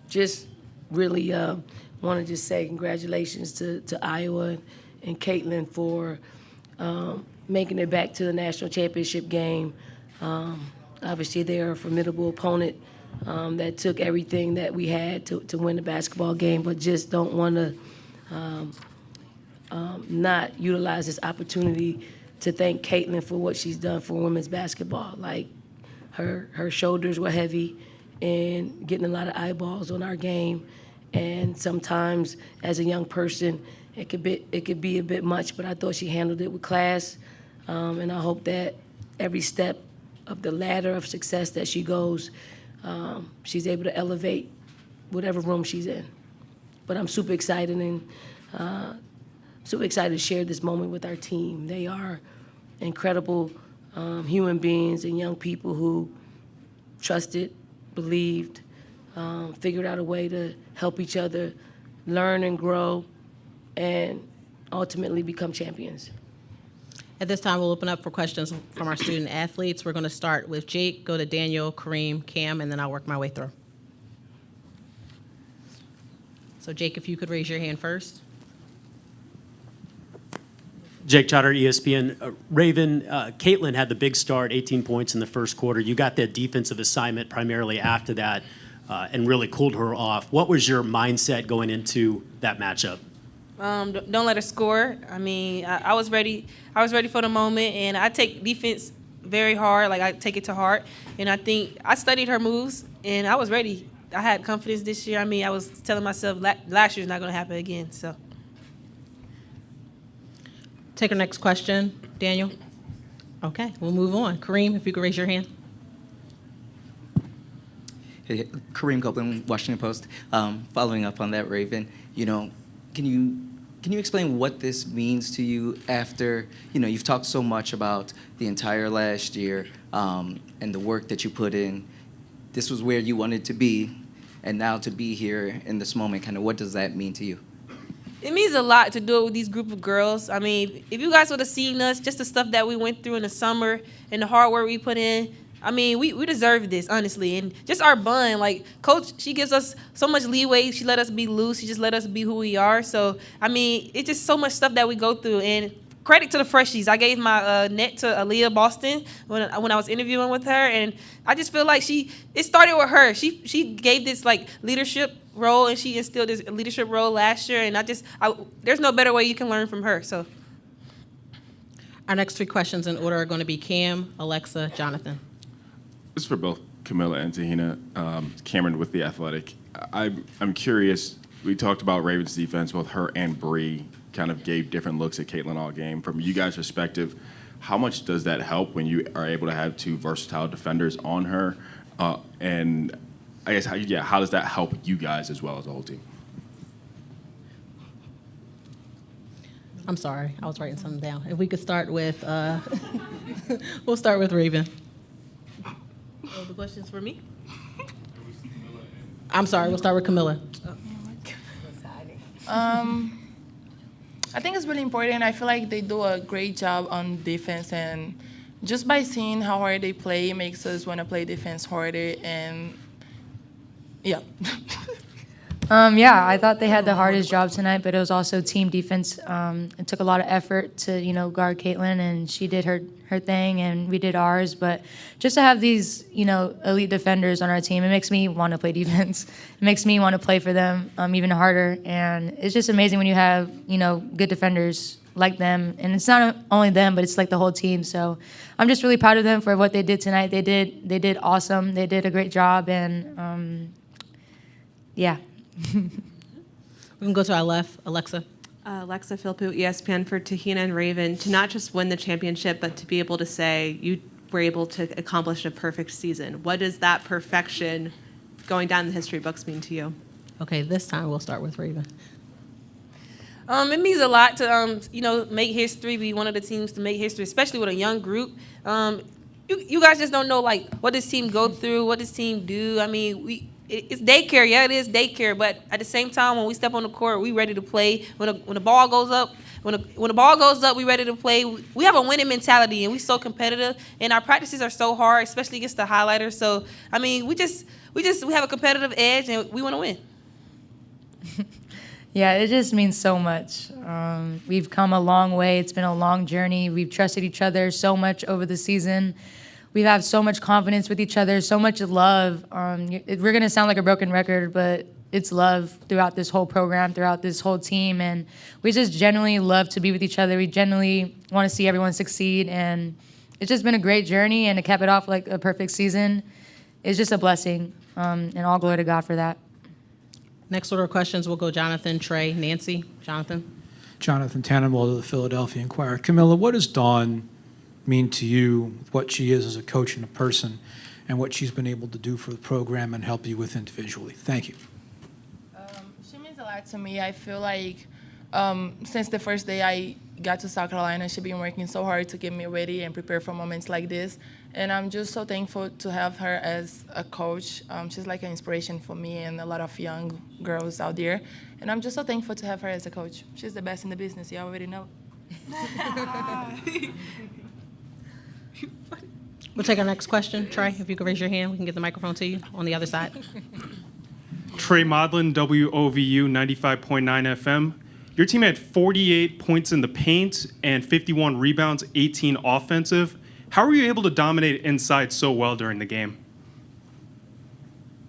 Just really want to just say congratulations to Iowa and Caitlin for making it back to the national championship game. Obviously, they're a formidable opponent that took everything that we had to win the basketball game, but just don't want to not utilize this opportunity to thank Caitlin for what she's done for women's basketball. Like, her shoulders were heavy and getting a lot of eyeballs on our game. And sometimes, as a young person, it could be a bit much, but I thought she handled it with class. And I hope that every step of the ladder of success that she goes, she's able to elevate whatever room she's in. But I'm super excited and super excited to share this moment with our team. They are incredible human beings and young people who trusted, believed, figured out a way to help each other learn and grow and ultimately become champions. At this time, we'll open up for questions from our student athletes. We're going to start with Jake, go to Daniel, Kareem, Cam, and then I'll work my way through. So Jake, if you could raise your hand first. Jake Trotter, ESPN. Raven, Caitlin had the big start, 18 points in the first quarter. You got that defensive assignment primarily after that and really cooled her off. What was your mindset going into that matchup? Don't let her score. I mean, I was ready. I was ready for the moment, and I take defense very hard. Like, I take it to heart, and I think I studied her moves, and I was ready. I had confidence this year. I mean, I was telling myself last year's not going to happen again. So, Take our next question, Daniel. Okay, we'll move on. Kareem, if you could raise your hand. Hey, Kareem Copeland, Washington Post. Following up on that, Raven, can you explain what this means to you after, you've talked so much about the entire last year and the work that you put in. This was where you wanted to be, and now to be here in this moment, kind of what does that mean to you? it means a lot to do it with these group of girls. I mean, if you guys would have seen us, just the stuff that we went through in the summer and the hard work we put in, I mean, we deserve this, honestly. And just our bond, like, Coach, she gives us so much leeway. She let us be loose. She just let us be who we are. So, I mean, it's just so much stuff that we go through. And credit to the freshies. I gave my net to Aaliyah Boston when I was interviewing with her. And I just feel like it started with her. She gave this, like, leadership role, and she instilled this leadership role last year. And there's no better way you can learn from her. So, our next three questions in order are going to be Cam, Alexa, Jonathan. This is for both Camilla and Tahina. Cameron with The Athletic. I'm curious, we talked about Ravens defense, both her and Bree kind of gave different looks at Caitlin all game. From you guys' perspective, how much does that help when you are able to have two versatile defenders on her? And I guess, how does that help you guys as well as the whole team? I'm sorry, I was writing something down. If we could start with, we'll start with Raven. oh, the question's for me? I'm sorry, we'll start with Camilla. I think it's really important. I feel like they do a great job on defense, and just by seeing how hard they play makes us want to play defense harder, and yeah. Yeah, I thought they had the hardest job tonight, but it was also team defense. It took a lot of effort to, guard Caitlin, and she did her thing, and we did ours. But just to have these, elite defenders on our team, it makes me want to play defense. It makes me want to play for them even harder. And it's just amazing when you have, good defenders like them. And it's not only them, but it's like the whole team. So I'm just really proud of them for what they did tonight. They did awesome. They did a great job, and yeah. We can go to our left, Alexa. Alexa Philippou, ESPN, for Tahina and Raven, to not just win the championship, but to be able to say you were able to accomplish a perfect season. What does that perfection going down the history books mean to you? Okay, this time we'll start with Raven. It means a lot to, make history, be one of the teams to make history, especially with a young group. You guys just don't know, like, what this team go through, what this team do. I mean, it's daycare. Yeah, it is daycare. But at the same time, when we step on the court, we ready to play. When the ball goes up, when the ball goes up, we ready to play. We have a winning mentality, and we so competitive. And our practices are so hard, especially against the highlighters. So I mean, we have a competitive edge, and we want to win. Yeah, it just means so much. We've come a long way. It's been a long journey. We've trusted each other so much over the season. We have so much confidence with each other, so much love. We're going to sound like a broken record, but it's love throughout this whole program, throughout this whole team. And we just genuinely love to be with each other. We genuinely want to see everyone succeed. And it's just been a great journey, and to cap it off like a perfect season is just a blessing. And all glory to God for that. Next order of questions, we'll go Jonathan, Trey, Nancy. Jonathan. Jonathan Tannenwald of the Philadelphia Inquirer. Camilla, what does Dawn mean to you, what she is as a coach and a person, and what she's been able to do for the program and help you with individually? Thank you. She means a lot to me. I feel like since the first day I got to South Carolina, she's been working so hard to get me ready and prepare for moments like this. And I'm just so thankful to have her as a coach. She's like an inspiration for me and a lot of young girls out there. And I'm just so thankful to have her as a coach. She's the best in the business. You already know. We'll take our next question. Trey, if you could raise your hand, we can get the microphone to you on the other side. Trey Modlin, WOVU 95.9 FM. Your team had 48 points in the paint and 51 rebounds, 18 offensive. How were you able to dominate inside so well during the game?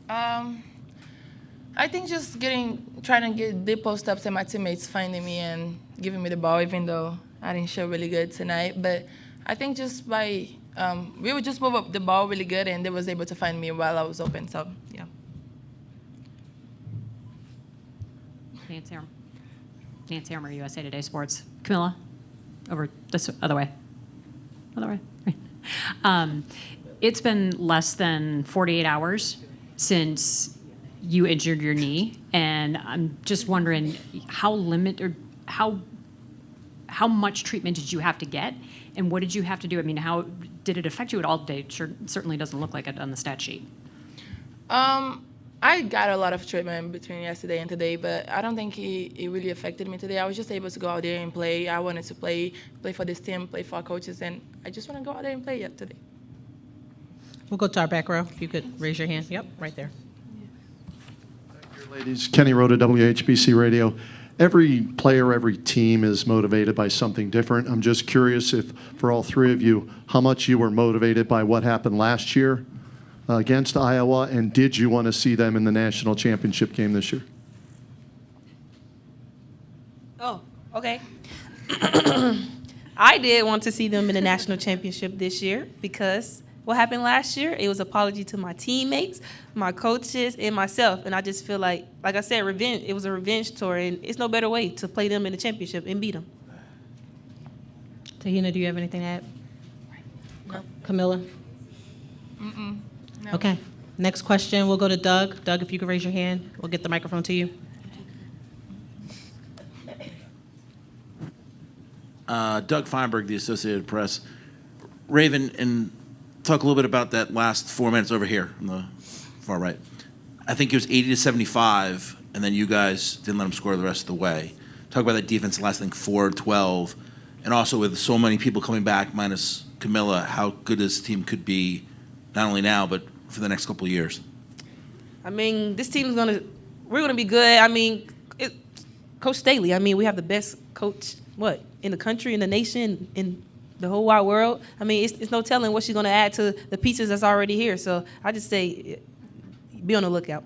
I think just trying to get deep post ups and my teammates finding me and giving me the ball, even though I didn't show really good tonight. But I think just by we would just move up the ball really good, and they was able to find me while I was open. So yeah. Nancy Armour, USA Today Sports. Camilla, over this other way. It's been less than 48 hours since you injured your knee, and I'm just wondering how much treatment did you have to get, and what did you have to do? I mean, how did it affect you at all today? Certainly doesn't look like it on the stat sheet. I got a lot of treatment between yesterday and today, but I don't think it really affected me today. I was just able to go out there and play. I wanted to play for this team, play for our coaches, and I just want to go out there and play today. We'll go to our back row. If you could raise your hand. Yep, right there. Thank you, ladies. Kenny Rhoda, WHBC Radio. Every player, every team is motivated by something different. I'm just curious if, for all three of you, how much you were motivated by what happened last year against Iowa, and did you want to see them in the national championship game this year? Oh, okay. I did want to see them in the national championship this year because what happened last year, it was an apology to my teammates, my coaches, and myself. And I just feel like I said, revenge. It was a revenge tour, and it's no better way to play them in the championship and beat them. Tahina, do you have anything to add? No. Camilla? No. Okay. Next question, we'll go to Doug. Doug, if you could raise your hand, we'll get the microphone to you. Doug Feinberg, the Associated Press. Raven, and talk a little bit about that last 4 minutes over here on the far right. I think it was 80-75, and then you guys didn't let them score the rest of the way. Talk about that defense last, I think, 4-12, and also with so many people coming back, minus Camilla, how good this team could be, not only now, but for the next couple of years. I mean, this team's we're gonna be good. I mean, Coach Staley. I mean, we have the best coach, in the country, in the nation, in the whole wide world. I mean, it's no telling what she's gonna add to the pieces that's already here. So I just say, be on the lookout.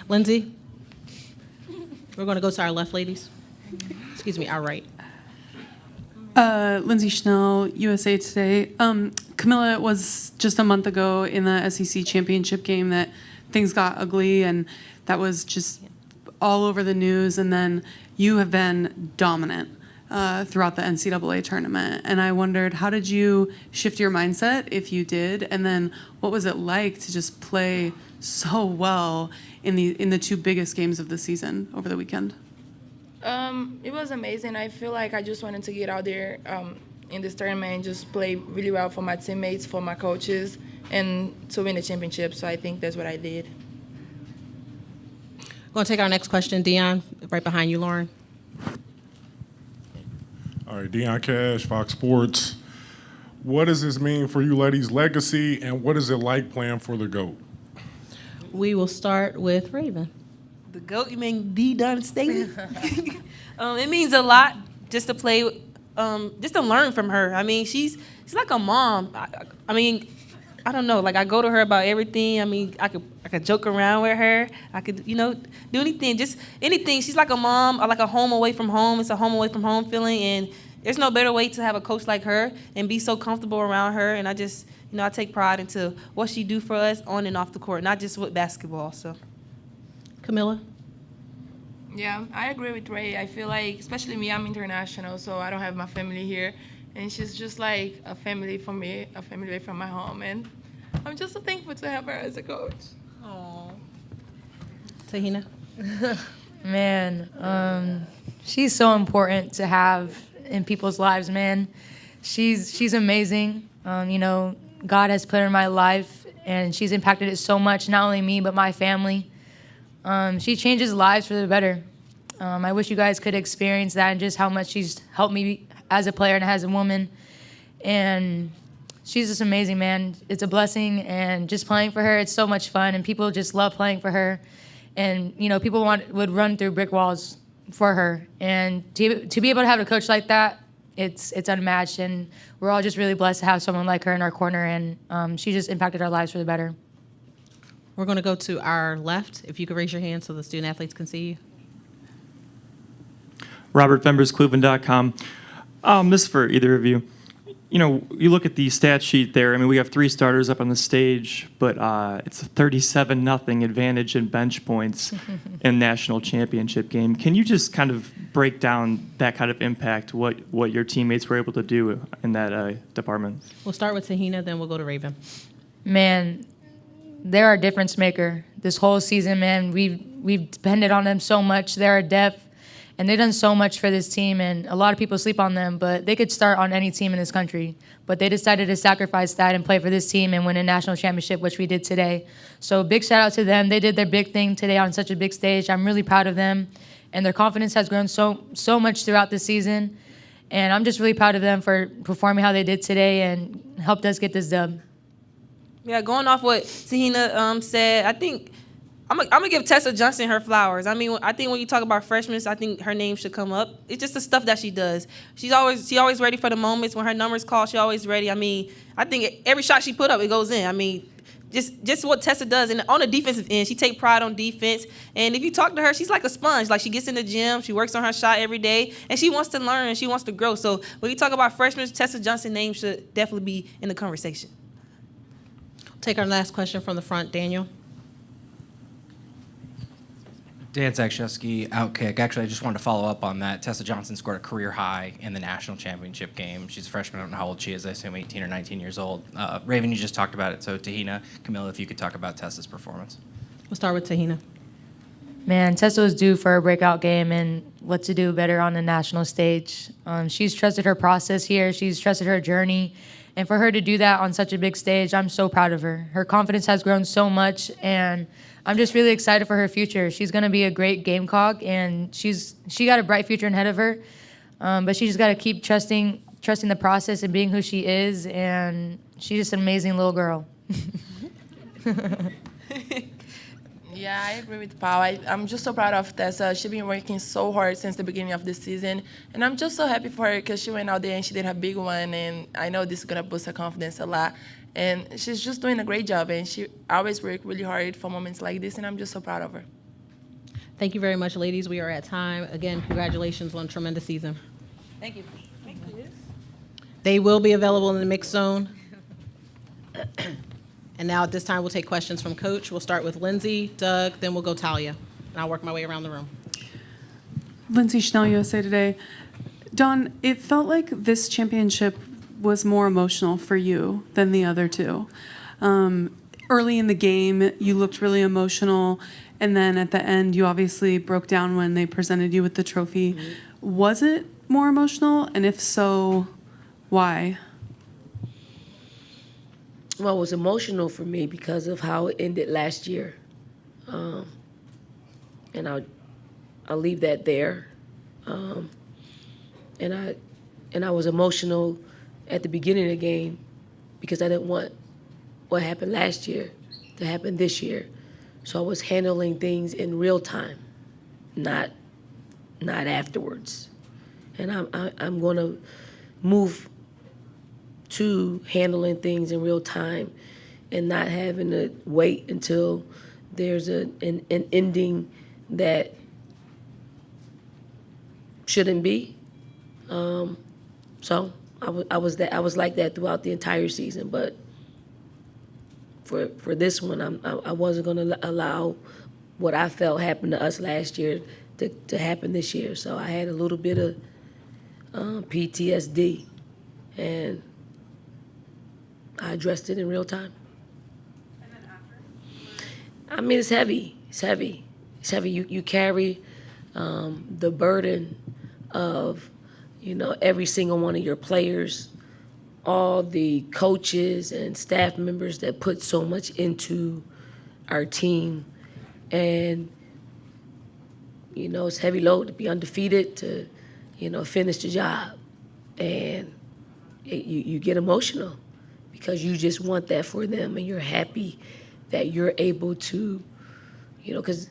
Lindsay? We're gonna go to our left, ladies. Excuse me, our right. Lindsay Schnell, USA Today. Camilla, it was just a month ago in the SEC championship game that things got ugly, and that was just all over the news. And then you have been dominant throughout the NCAA tournament. And I wondered, how did you shift your mindset, if you did? And then what was it like to just play so well in the two biggest games of the season over the weekend? It was amazing. I feel like I just wanted to get out there in this tournament and just play really well for my teammates, for my coaches, and to win the championship. So I think that's what I did. We're going to take our next question. Dion, right behind you, Lauren. All right, Deion Cash, Fox Sports. What does this mean for you ladies' legacy, and what is it like playing for the GOAT? We will start with Raven. The GOAT, you mean D. Dunn Staley? It means a lot just to play, just to learn from her. I mean, she's like a mom. I mean, I don't know. Like, I go to her about everything. I mean, I could joke around with her. I could, do anything, just anything. She's like a mom, like a home away from home. It's a home away from home feeling, and there's no better way to have a coach like her and be so comfortable around her. And I just, I take pride into what she do for us on and off the court, not just with basketball. So, Camilla? Yeah, I agree with Ray. I feel like, especially me, I'm international, so I don't have my family here. And she's just like a family for me, a family away from my home. And I'm just so thankful to have her as a coach. Aww. Tahina? Man, she's so important to have in people's lives, man. She's amazing. God has put her in my life, and she's impacted it so much, not only me, but my family. She changes lives for the better. I wish you guys could experience that and just how much she's helped me as a player and as a woman. And she's just amazing, man. It's a blessing, and just playing for her, it's so much fun, and people just love playing for her. And, people would run through brick walls for her. And to be able to have a coach like that, it's unmatched. And we're all just really blessed to have someone like her in our corner, and she just impacted our lives for the better. We're going to go to our left. If you could raise your hand so the student athletes can see you. Robert Fembers, Cleveland.com. This is for either of you. You look at the stat sheet there. I mean, we have 3 starters up on the stage, but it's a 37-0 advantage in bench points in national championship game. Can you just kind of break down that kind of impact, what your teammates were able to do in that department? We'll start with Tahina, then we'll go to Raven. Man, they're our difference maker. This whole season, man, we've depended on them so much. They're our depth. And they've done so much for this team, and a lot of people sleep on them, but they could start on any team in this country. But they decided to sacrifice that and play for this team and win a national championship, which we did today. So big shout out to them. They did their big thing today on such a big stage. I'm really proud of them, and their confidence has grown so much throughout the season. And I'm just really proud of them for performing how they did today and helped us get this dub. Yeah, going off what Tahina said, I think I'm gonna give Tessa Johnson her flowers. I mean, I think when you talk about freshmen, I think her name should come up. It's just the stuff that she does. She always ready for the moments when her number's called. She always ready. I mean, I think every shot she put up, it goes in. I mean, just what Tessa does. And on the defensive end, she take pride on defense. And if you talk to her, she's like a sponge. Like, she gets in the gym, she works on her shot every day, and she wants to learn and she wants to grow. So when you talk about freshmen, Tessa Johnson's name should definitely be in the conversation. Take our last question from the front, Daniel. Dan Zagszewski, Outkick. Actually, I just wanted to follow up on that. Tessa Johnson scored a career high in the national championship game. She's a freshman. I don't know how old she is. I assume 18 or 19 years old. Raven, you just talked about it. So Tahina, Camilla, if you could talk about Tessa's performance. We'll start with Tahina. Man, Tessa was due for a breakout game and what to do better on the national stage. She's trusted her process here. She's trusted her journey. And for her to do that on such a big stage, I'm so proud of her. Her confidence has grown so much, and I'm just really excited for her future. She's going to be a great Gamecock, and she got a bright future ahead of her. But she just got to keep trusting the process and being who she is, and she's just an amazing little girl. Yeah, I agree with Paul. I'm just so proud of Tessa. She's been working so hard since the beginning of the season. And I'm just so happy for her because she went out there and she did her big one. And I know this is going to boost her confidence a lot. And she's just doing a great job. And she always works really hard for moments like this. And I'm just so proud of her. Thank you very much, ladies. We are at time. Again, congratulations on a tremendous season. Thank you. They will be available in the mix zone. And now at this time, we'll take questions from Coach. We'll start with Lindsay, Doug, then we'll go Talia. And I'll work my way around the room. Lindsay Schnell, USA Today. Dawn, it felt like this championship was more emotional for you than the other two. Early in the game, you looked really emotional, and then at the end, you obviously broke down when they presented you with the trophy. Mm-hmm. Was it more emotional? And if so, why? Well, it was emotional for me because of how it ended last year. And I'll leave that there. And and I was emotional at the beginning of the game because I didn't want what happened last year to happen this year. So I was handling things in real time, not afterwards. And I'm going to move to handling things in real time and not having to wait until there's an ending that shouldn't be. So I was like that throughout the entire season, but for this one, I wasn't going to allow what I felt happened to us last year to happen this year. So I had a little bit of PTSD, and I addressed it in real time. I mean, it's heavy. It's heavy. It's heavy. You carry the burden of, every single one of your players, all the coaches and staff members that put so much into our team. And, it's heavy load to be undefeated, to, finish the job. And you get emotional because you just want that for them, and you're happy that you're able to, because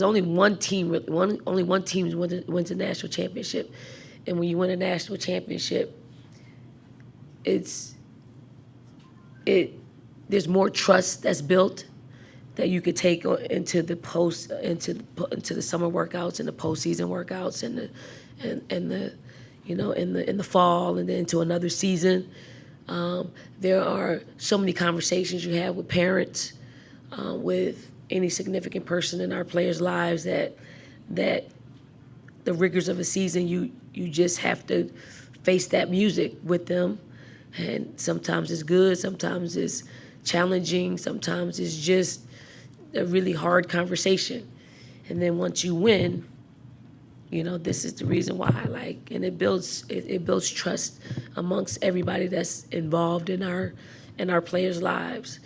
only one team wins a national championship. And when you win a national championship, there's more trust that's built that you could take into the summer workouts and the postseason workouts and in the fall and then into another season. There are so many conversations you have with parents, with any significant person in our players' lives that the rigors of a season, you just have to face that music with them. And sometimes it's good, sometimes it's challenging, sometimes it's just a really hard conversation. And then once you win, this is the reason why I like, and it builds trust amongst everybody that's involved in our players' lives.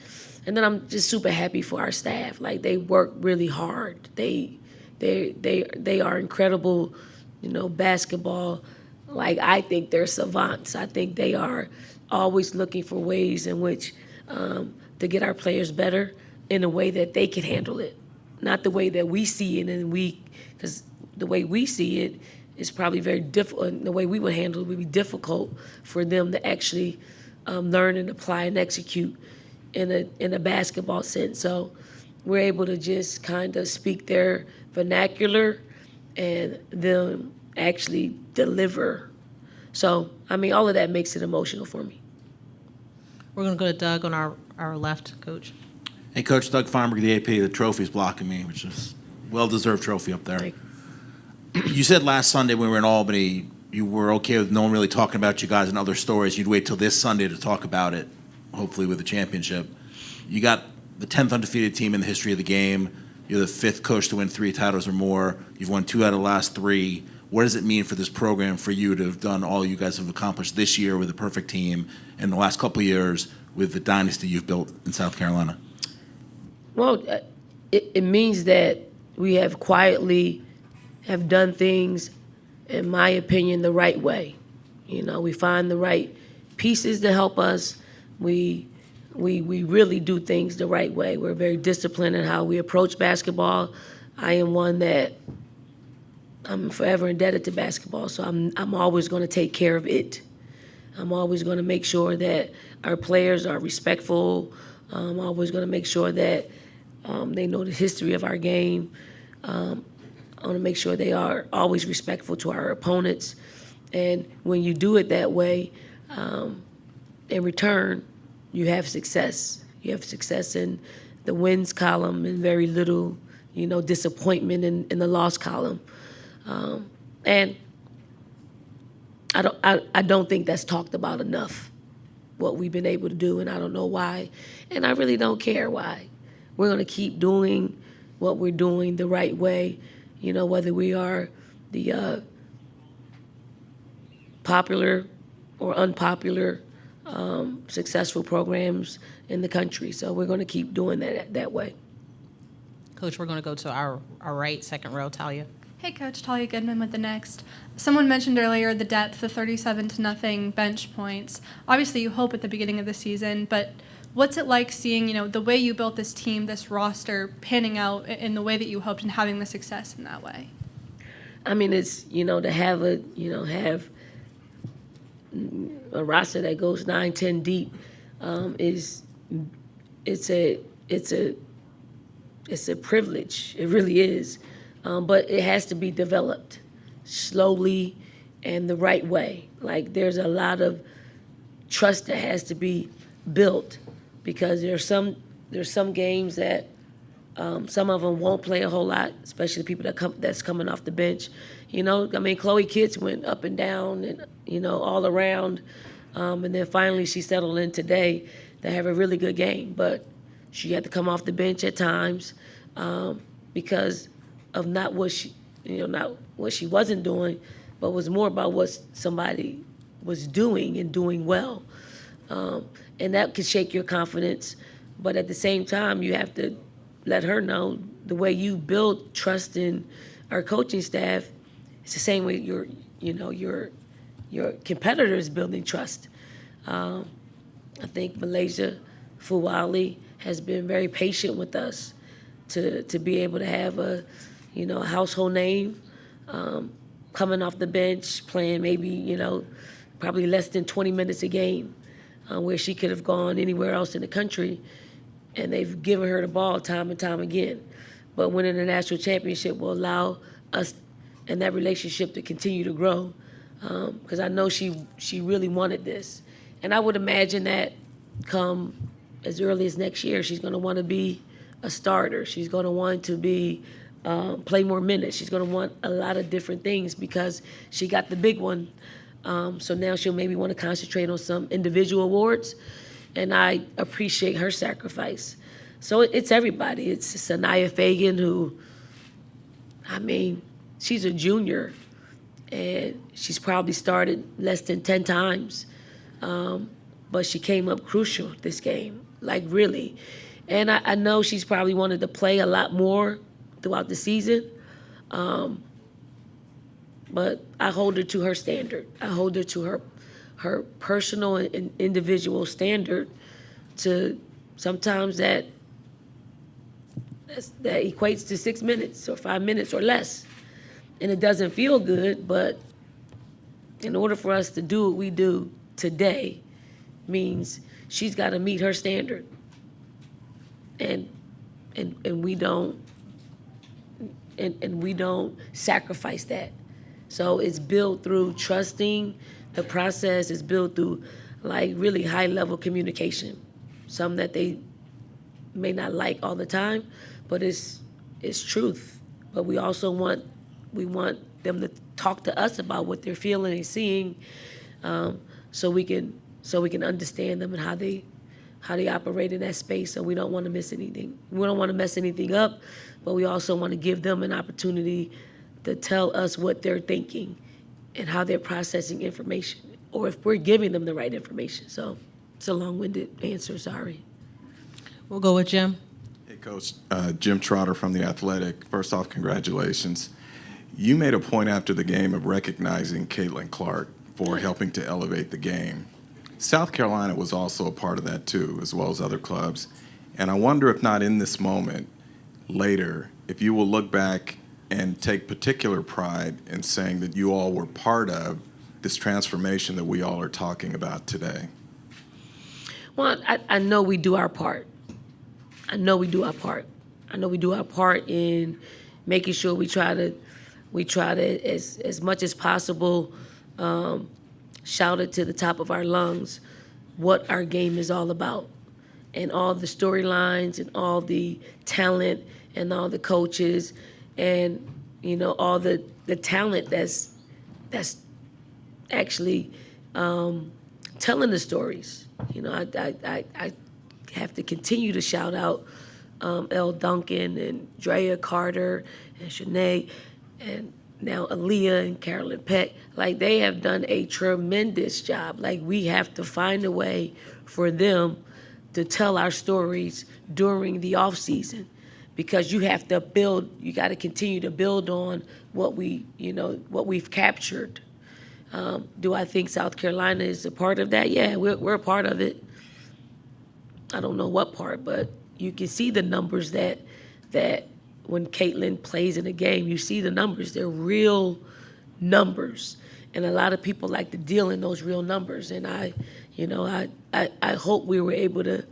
And then I'm just super happy for our staff. Like, they work really hard. They are incredible, basketball. Like, I think they're savants. I think they are always looking for ways in which to get our players better in a way that they can handle it, not the way that we see it. And because the way we see it is probably very difficult. The way we would handle it would be difficult for them to actually learn and apply and execute in a basketball sense. So we're able to just kind of speak their vernacular and them actually deliver. So, I mean, all of that makes it emotional for me. We're going to go to Doug on our left, Coach. Hey, Coach, Doug Feinberg, the AP. The trophy's blocking me, which is well-deserved trophy up there. You said last Sunday when we were in Albany, you were okay with no one really talking about you guys and other stories. You'd wait till this Sunday to talk about it, hopefully with the championship. You got the 10th undefeated team in the history of the game. You're the 5th coach to win 3 titles or more. You've won 2 out of the last 3. What does it mean for this program for you to have done all you guys have accomplished this year with a perfect team and the last couple of years with the dynasty you've built in South Carolina? Well, it means that we have quietly have done things, in my opinion, the right way. We find the right pieces to help us. We really do things the right way. We're very disciplined in how we approach basketball. I am one that I'm forever indebted to basketball, so I'm always going to take care of it. I'm always going to make sure that our players are respectful. I'm always going to make sure that they know the history of our game. I want to make sure they are always respectful to our opponents. And when you do it that way, in return, you have success. You have success in the wins column and very little, disappointment in the loss column. And I don't think that's talked about enough, what we've been able to do, and I don't know why. And I really don't care why. We're going to keep doing what we're doing the right way, whether we are the popular or unpopular successful programs in the country. So we're going to keep doing that way. Coach, we're going to go to our right, second row, Talia. Hey, Coach, Talia Goodman with the Next. Someone mentioned earlier the depth, the 37-0 bench points. Obviously, you hope at the beginning of the season, but what's it like seeing, the way you built this team, this roster, panning out in the way that you hoped and having the success in that way? I mean, it's, to have have a roster that goes 9, 10 deep it's a privilege. It really is. But it has to be developed slowly and the right way. Like, there's a lot of trust that has to be built, because there's some games that some of them won't play a whole lot, especially the people that's coming off the bench. Chloe Kitts went up and down and all around, and then finally she settled in today to have a really good game. But she had to come off the bench at times because of not what she wasn't doing, but was more about what somebody was doing and doing well. And that could shake your confidence. But at the same time, you have to let her know the way you build trust in our coaching staff, it's the same way your competitor is building trust. I think Malaysia Fuwali has been very patient with us to be able to have a household name coming off the bench, playing maybe, probably less than 20 minutes a game, where she could have gone anywhere else in the country, and they've given her the ball time and time again. But winning the national championship will allow us and that relationship to continue to grow, because I know she really wanted this. And I would imagine that come as early as next year, she's going to want to be a starter. She's going to want to be play more minutes. She's going to want a lot of different things because she got the big one. So now she'll maybe want to concentrate on some individual awards, and I appreciate her sacrifice. So it's everybody. It's Sanaya Fagan, who, she's a junior, and she's probably started less than 10 times, but she came up crucial this game, like really. And I know she's probably wanted to play a lot more throughout the season, but I hold her to her standard. I hold her to her personal and individual standard. To sometimes that equates to 6 minutes or 5 minutes or less, and it doesn't feel good. But in order for us to do what we do today, means she's got to meet her standard, and we don't sacrifice that. So it's built through trusting the process. It's built through like really high level communication, some that they may not like all the time, but it's truth. But we also want them to talk to us about what they're feeling and seeing, so we can understand them and how they operate in that space. So we don't want to miss anything. We don't want to mess anything up, but we also want to give them an opportunity to tell us what they're thinking and how they're processing information, or if we're giving them the right information. So it's a long-winded answer, sorry. We'll go with Jim. Hey, Coach. Jim Trotter from The Athletic. First off, congratulations. You made a point after the game of recognizing Caitlin Clark for helping to elevate the game. South Carolina was also a part of that too, as well as other clubs. And I wonder if not in this moment, later, if you will look back and take particular pride in saying that you all were part of this transformation that we all are talking about today. Well, I know we do our part. I know we do our part in making sure we try to as much as possible shout it to the top of our lungs what our game is all about, and all the storylines and all the talent and all the coaches and all the talent that's actually telling the stories. I have to continue to shout out Elle Duncan and Drea Carter and Shanae and now Aaliyah and Carolyn Peck. Like, they have done a tremendous job. Like, we have to find a way for them to tell our stories during the off season, because you have to build, you got to continue to build on what we've captured. Do I think South Carolina is a part of that? Yeah, we're a part of it. I don't know what part, but you can see the numbers that when Caitlin plays in a game, you see the numbers. They're real numbers, and a lot of people like to deal in those real numbers. And I hope we were able to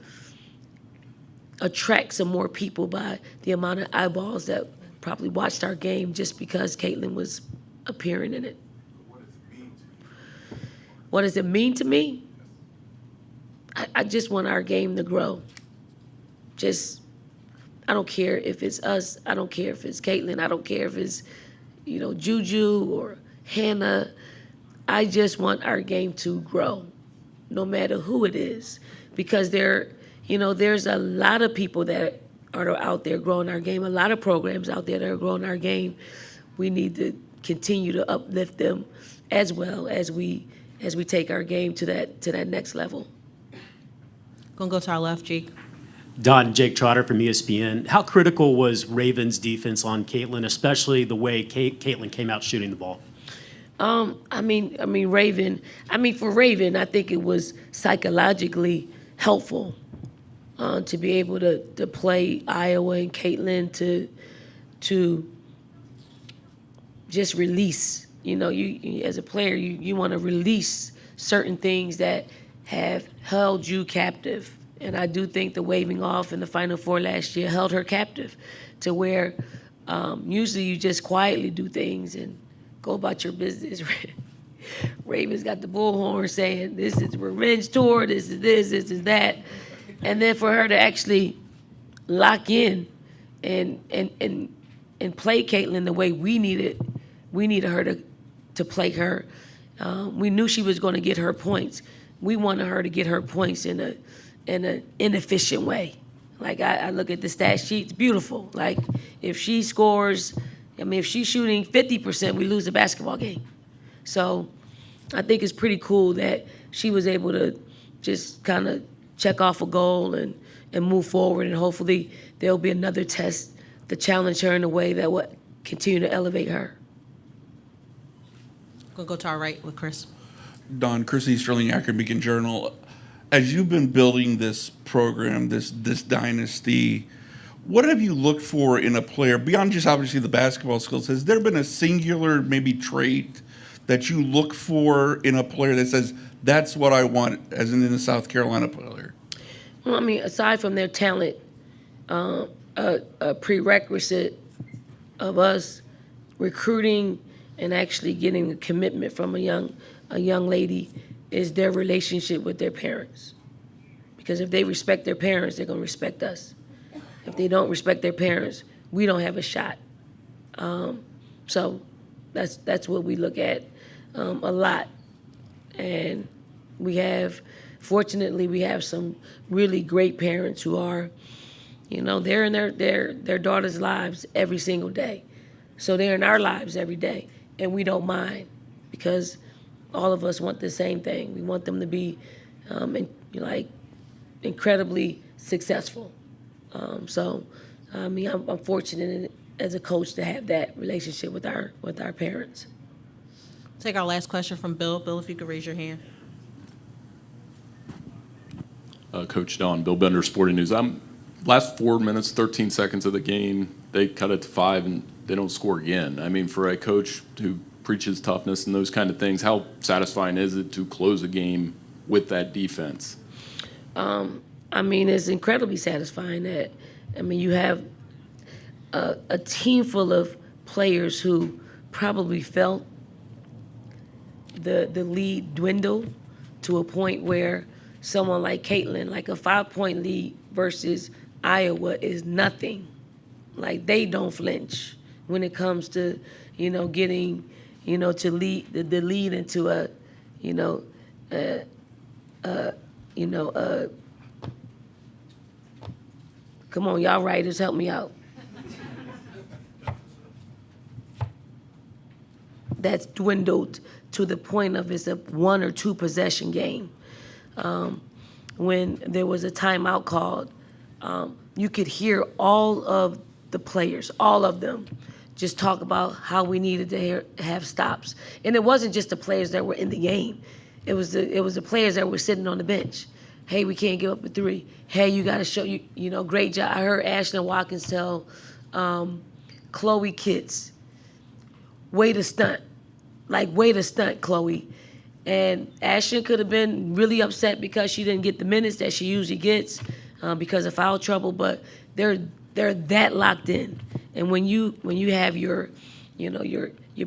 attract some more people by the amount of eyeballs that probably watched our game just because Caitlin was appearing in it. What does it mean to me? I just want our game to grow. I don't care if it's us. I don't care if it's Caitlin. I don't care if it's, Juju or Hannah. I just want our game to grow, no matter who it is, because there's a lot of people that are out there growing our game, a lot of programs out there that are growing our game. We need to continue to uplift them as well as we take our game to that next level. Gonna go to our left, Jake. Don, Jake Trotter from ESPN. How critical was Raven's defense on Caitlin, especially the way Caitlin came out shooting the ball? For Raven, I think it was psychologically helpful to be able to play Iowa and Caitlin to just release. You as a player, you want to release certain things that have held you captive. And I do think the waving off in the Final Four last year held her captive to where usually you just quietly do things and go about your business. Raven's got the bullhorn saying, this is the revenge tour, this is that. And then for her to actually lock in and play Caitlin the way we needed her to play her. We knew she was going to get her points. We wanted her to get her points in an inefficient way. Like I look at the stat sheet, it's beautiful. Like if she scores, if she's shooting 50%, we lose the basketball game. So I think it's pretty cool that she was able to just kind of check off a goal and move forward, and hopefully there'll be another test to challenge her in a way that will continue to elevate her. Gonna go to our right with Chris. Don, Chris E. Sterling, Akron Beacon Journal. As you've been building this program, this dynasty, what have you looked for in a player, beyond just obviously the basketball skills? Has there been a singular maybe trait that you look for in a player that says, that's what I want, as in the South Carolina player? Well, aside from their talent, a prerequisite of us recruiting and actually getting a commitment from a young lady is their relationship with their parents. Because if they respect their parents, they're gonna respect us. If they don't respect their parents, we don't have a shot. So that's what we look at a lot. And fortunately, we have some really great parents who are, they're in their daughters' lives every single day. So they're in our lives every day, and we don't mind because all of us want the same thing. We want them to be incredibly successful. I'm fortunate as a coach to have that relationship with our parents. Take our last question from Bill. Bill, if you could raise your hand. Coach Don, Bill Bender, Sporting News. Last 4 minutes, 13 seconds of the game, they cut it to 5 and they don't score again. For a coach who preaches toughness and those kind of things, how satisfying is it to close a game with that defense? It's incredibly satisfying that, you have a team full of players who probably felt the lead dwindle to a point where someone like Caitlin, like a 5-point lead versus Iowa is nothing. Like they don't flinch when it comes to, getting, to lead the lead into come on, y'all writers, help me out. That's dwindled to the point of it's a 1 or 2 possession game. When there was a timeout called, you could hear all of the players, all of them, just talk about how we needed to have stops. And it wasn't just the players that were in the game. It was the players that were sitting on the bench. Hey, we can't give up a three. Hey, you got to show, great job. I heard Ashlyn Watkins tell Chloe Kitts, way to stunt. Like, way to stunt, Chloe. And Ashlyn could have been really upset because she didn't get the minutes that she usually gets because of foul trouble, but they're that locked in. And when you have your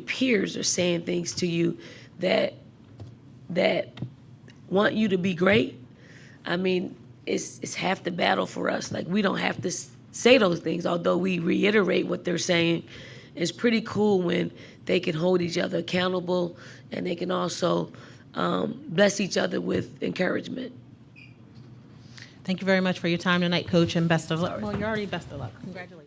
peers are saying things to you that want you to be great, I mean, it's half the battle for us. Like, we don't have to say those things, although we reiterate what they're saying. It's pretty cool when they can hold each other accountable and they can also bless each other with encouragement. Thank you very much for your time tonight, Coach, and best of luck. Well, you're already best of luck. Congratulations.